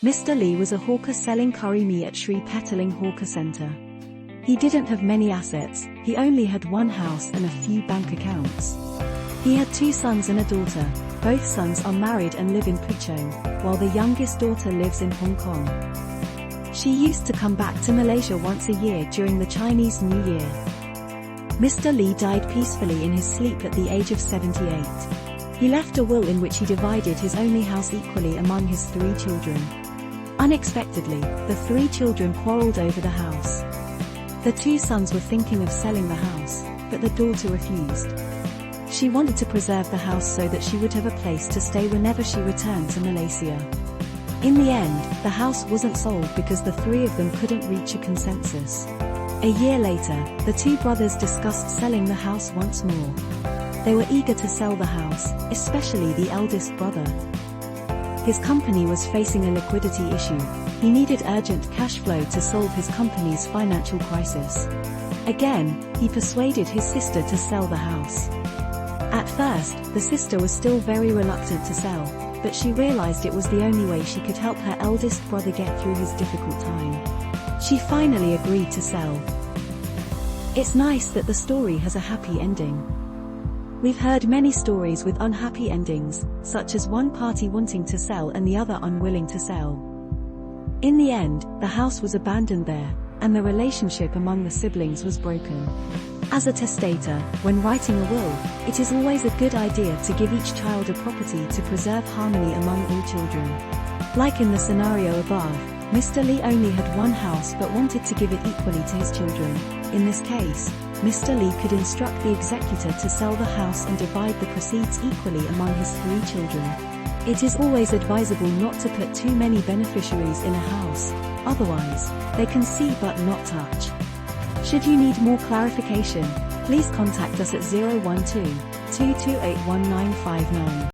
Mr. Lee was a hawker selling curry mee at Sri Petaling Hawker Center. He didn't have many assets, he only had one house and a few bank accounts. He had 2 sons and a daughter. Both sons are married and live in Puchong, while the youngest daughter lives in Hong Kong. She used to come back to Malaysia once a year during the Chinese New Year. Mr. Lee died peacefully in his sleep at the age of 78. He left a will in which he divided his only house equally among his 3 children. Unexpectedly, the 3 children quarreled over the house. The 2 sons were thinking of selling the house, but the daughter refused. She wanted to preserve the house so that she would have a place to stay whenever she returned to Malaysia. In the end, the house wasn't sold because the 3 of them couldn't reach a consensus. A year later, the 2 brothers discussed selling the house once more. They were eager to sell the house, especially the eldest brother. His company was facing a liquidity issue. He needed urgent cash flow to solve his company's financial crisis. Again, he persuaded his sister to sell the house. At first, the sister was still very reluctant to sell, but she realized it was the only way she could help her eldest brother get through his difficult time. She finally agreed to sell. It's nice that the story has a happy ending. We've heard many stories with unhappy endings, such as one party wanting to sell and the other unwilling to sell. In the end, the house was abandoned there, and the relationship among the siblings was broken. As a testator, when writing a will, it is always a good idea to give each child a property to preserve harmony among all children. Like in the scenario above, Mr. Lee only had one house but wanted to give it equally to his children. In this case, Mr. Lee could instruct the executor to sell the house and divide the proceeds equally among his 3 children. It is always advisable not to put too many beneficiaries in a house, otherwise, they can see but not touch. Should you need more clarification, please contact us at 012-228-1959.